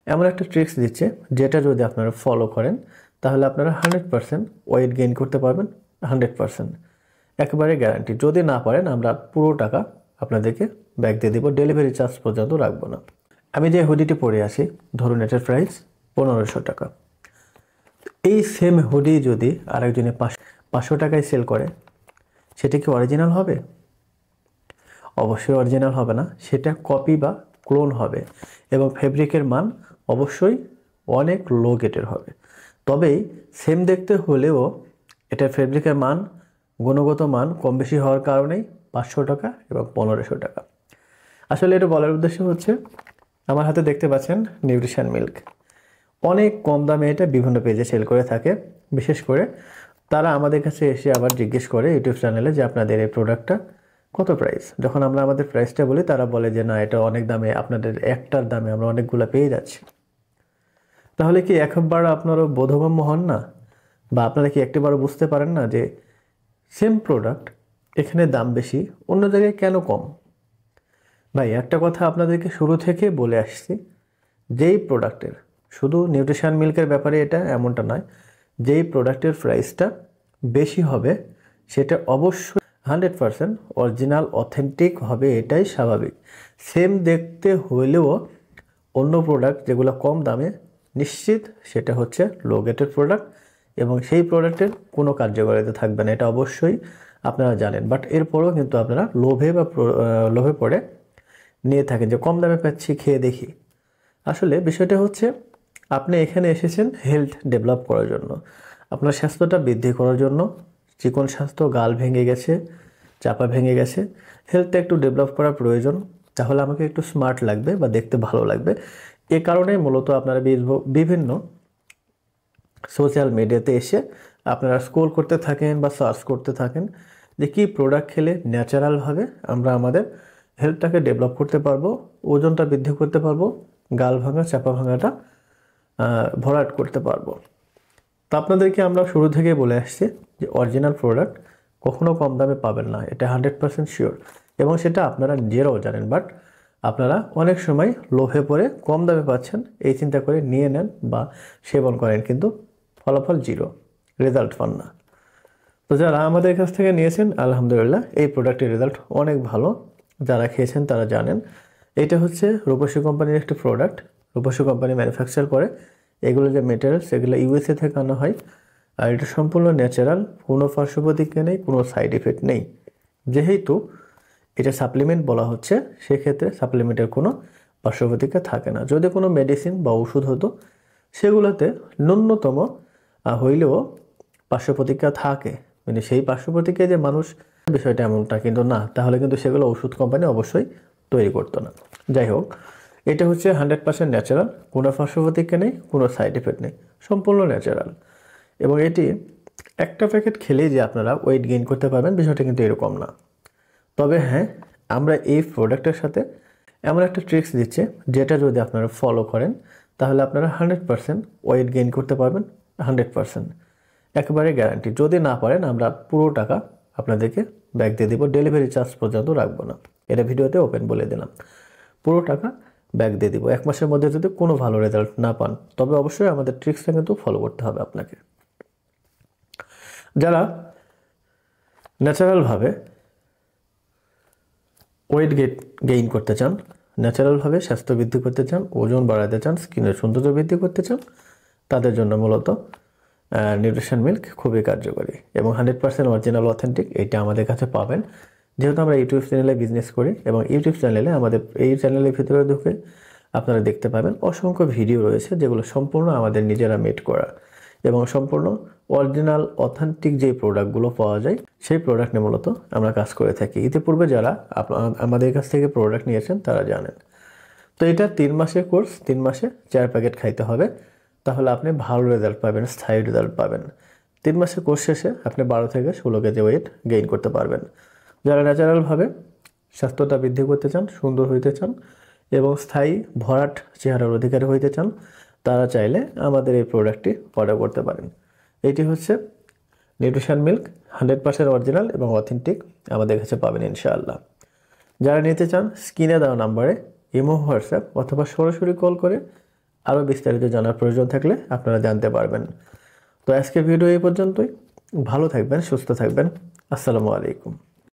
এমন একটা ট্রিক্স দিচ্ছে যেটা যদি আপনারা ফলো করেন তাহলে আপনারা 100% ওয়েট গেইন করতে পারবেন। 100% একেবারে গ্যারান্টি। যদি না পারেন আমরা পুরো টাকা আপনাদেরকে ব্যাক দিয়ে দেবো, ডেলিভারি চার্জ পর্যন্ত রাখবো না। আমি যে হুডিটি পরে আছি, ধরুন এটার প্রাইস 1500 টাকা। এই সেম হুডি যদি আরেকজনে 500 টাকায় সেল করে, সেটা কি অরিজিনাল হবে? অবশ্যই অরিজিনাল হবে না, সেটা কপি বা ক্লোন হবে এবং ফেব্রিকের মান অবশ্যই অনেক লো গ্রেডের হবে। তবেই সেম দেখতে হলেও এটার ফেব্রিকের মান, গুণগত মান কম বেশি হওয়ার কারণেই 500 টাকা এবং 1500 টাকা। আসলে এটা বলার উদ্দেশ্য হচ্ছে, আমার হাতে দেখতে পাচ্ছেন নিউট্রিশন মিল্ক, অনেক কম দামে এটা বিভিন্ন পেজে সেল করে থাকে। বিশেষ করে তারা আমাদের কাছে এসে আবার জিজ্ঞেস করে ইউটিউব চ্যানেলে যে আপনাদের এই প্রোডাক্টটা কত প্রাইস। যখন আমরা আমাদের প্রাইসটা বলি তারা বলে যে না, এটা অনেক দামে, আপনাদের একটার দামে আমরা অনেকগুলো পেয়ে যাচ্ছি। তাহলে কি একবার আপনারও বোধগম্য হন না, বা আপনারা কি একটিবারও বুঝতে পারেন না যে সেম প্রোডাক্ট এখানে দাম বেশি, অন্য জায়গায় কেন কম? ভাই একটা কথা আপনাদেরকে শুরু থেকে বলে আসছি, যেই প্রোডাক্টের, শুধু নিউট্রিশন মিল্কের ব্যাপারে এটা এমনটা নয়, যেই প্রোডাক্টের প্রাইসটা বেশি হবে সেটা অবশ্যই 100% অরিজিনাল অথেন্টিক হবে, এটাই স্বাভাবিক। সেম দেখতে হলেও অন্য প্রোডাক্ট যেগুলো কম দামে, নিশ্চিত সেটা হচ্ছে লো গ্রেডের প্রোডাক্ট এবং সেই প্রোডাক্টের কোনো কার্যকারিতা থাকবে না, এটা অবশ্যই আপনারা জানেন। বাট এরপরেও কিন্তু আপনারা লোভে পড়ে নিয়ে থাকেন যে কম দামে পাচ্ছি, খেয়ে দেখি। আসলে বিষয়টা হচ্ছে, আপনি এখানে এসেছেন হেলথ ডেভেলপ করার জন্য, আপনার স্বাস্থ্যটা বৃদ্ধি করার জন্য। চিকন স্বাস্থ্য, গাল ভেঙে গেছে, চাপা ভেঙে গেছে, হেলথটা একটু ডেভেলপ করা প্রয়োজন। তাহলে আমাকে একটু স্মার্ট লাগবে বা দেখতে ভালো লাগবে। এ কারণেই মূলত আপনারা বিভিন্ন সোশ্যাল মিডিয়াতে এসে আপনারা স্ক্রল করতে থাকেন বা সার্চ করতে থাকেন যে কী প্রোডাক্ট খেলে ন্যাচারালভাবে আমরা আমাদের হেলথটাকে ডেভেলপ করতে পারবো, ওজনটা বৃদ্ধি করতে পারবো, গাল ভাঙা, চাপা ভাঙাটা ভরাট করতে পারবো। তো আপনাদেরকে আমরা শুরু থেকে বলে আসছি যে অরিজিনাল প্রোডাক্ট কখনো কম দামে পাবেন না, এটা 100% শিওর, এবং সেটা আপনারা নিজেরাও জানেন। বাট আপনারা অনেক সময় লোভে পড়ে কম দামে পাচ্ছেন এই চিন্তা করে নিয়ে নেন বা সেবন করেন, কিন্তু ফলাফল জিরো, রেজাল্ট পান না। তো যারা আমাদের কাছ থেকে নিয়েছেন আলহামদুলিল্লাহ, এই প্রোডাক্টের রেজাল্ট অনেক ভালো। যারা খেয়েছেন তারা জানেন। এটা হচ্ছে রূপসী কোম্পানির একটি প্রোডাক্ট, রূপসী কোম্পানি ম্যানুফ্যাকচার করে। এগুলো যে মেটেরিয়ালস, এগুলো ইউএসএ থেকে আনা হয়, আর এটা সম্পূর্ণ ন্যাচারাল, কোনো পার্শ্ব প্রতিক্রিয়া নেই, কোনো সাইড এফেক্ট নেই। যেহেতু এটা সাপ্লিমেন্ট বলা হচ্ছে, সেক্ষেত্রে সাপ্লিমেন্টের কোনো পার্শ্ব প্রতিক্রিয়া থাকে না। যদি কোনো মেডিসিন বা ওষুধ হতো, সেগুলোতে ন্যূনতম হইলেও পার্শ্ব প্রতিক্রিয়া থাকে, মানে সেই পার্শ্ব প্রতিক্রিয়া যে মানুষ, বিষয়টা এমনটা কিন্তু না, তাহলে কিন্তু সেগুলো ওষুধ কোম্পানি অবশ্যই তৈরি করতো না। যাই হোক, এটা হচ্ছে 100% ন্যাচারাল, কোনো পার্শ্ব প্রতিক্রিয়া নেই, কোনো সাইড এফেক্ট নেই, সম্পূর্ণ ন্যাচারাল। এবং এটি একটা প্যাকেট খেলেই যে আপনারা ওয়েট গেইন করতে পারবেন, বিষয়টা কিন্তু এরকম না। তবে হ্যাঁ, আমরা এই প্রোডাক্টের সাথে এমন একটা ট্রিক্স দিচ্ছে যেটা যদি আপনারা ফলো করেন তাহলে আপনারা 100% ওয়েট গেইন করতে পারবেন। 100% একেবারে গ্যারান্টি। যদি না পারেন আমরা পুরো টাকা আপনাদেরকে ব্যাক দিয়ে দেবো, ডেলিভারি চার্জ পর্যন্ত রাখবো না, এটা ভিডিওতে ওপেন বলে দিলাম। পুরো টাকা ব্যাক দিয়ে দিব 1 মাসের মধ্যে যদি কোনো ভালো রেজাল্ট না পান। তবে অবশ্যই আমাদের ট্রিক্সটা কিন্তু ফলো করতে হবে আপনাকে। যারা ন্যাচারালভাবে ওয়েট গেইন করতে চান, ন্যাচারালভাবে স্বাস্থ্য বৃদ্ধি করতে চান, ওজন বাড়াতে চান, স্কিনের সৌন্দর্য বৃদ্ধি করতে চান, তাদের জন্য মূলত নিউট্রিশন মিল্ক খুবই কার্যকরী এবং 100% অরিজিনাল অথেন্টিক। এটা আমাদের কাছে পাবেন, যেহেতু আমরা ইউটিউব চ্যানেলে বিজনেস করি এবং ইউটিউব চ্যানেলে আমাদের এই চ্যানেলের ভিতরে ঢুকে আপনারা দেখতে পাবেন অসংখ্য ভিডিও রয়েছে যেগুলো সম্পূর্ণ আমাদের নিজেরা মেড করা এবং সম্পূর্ণ অরিজিনাল অথেন্টিক যে প্রোডাক্টগুলো পাওয়া যায় সেই প্রোডাক্ট নিয়ে মূলত আমরা কাজ করে থাকি। ইতিপূর্বে যারা আমাদের কাছ থেকে প্রোডাক্ট নিয়েছেন তারা জানেন। তো এটা 3 মাসের কোর্স, 3 মাসে 4 প্যাকেট খাইতে হবে, তাহলে আপনি ভালো রেজাল্ট পাবেন, স্থায়ী রেজাল্ট পাবেন। 3 মাসের কোর্স শেষে আপনি 12 থেকে 16 কেজি ওয়েট গেইন করতে পারবেন। যারা ন্যাচারালভাবে স্বাস্থ্যটা বৃদ্ধি করতে চান, সুন্দর হইতে চান এবং স্থায়ী ভরাট চেহারার অধিকারী হইতে চান, তারা চাইলে আমাদের এই প্রোডাক্টটি অর্ডার করতে পারেন। এটি হচ্ছে নিউট্রিশন মিল্ক, 100% অরিজিনাল এবং অথেন্টিক আমাদের কাছে পাবেন ইনশাআল্লাহ। যারা নিতে চান স্ক্রিনে দেওয়া নাম্বারে ইমো, হোয়াটসঅ্যাপ অথবা সরাসরি কল করে আরও বিস্তারিত জানার প্রয়োজন থাকলে আপনারা জানতে পারবেন। তো আজকের ভিডিও এই পর্যন্তই। ভালো থাকবেন, সুস্থ থাকবেন। আসসালামু আলাইকুম।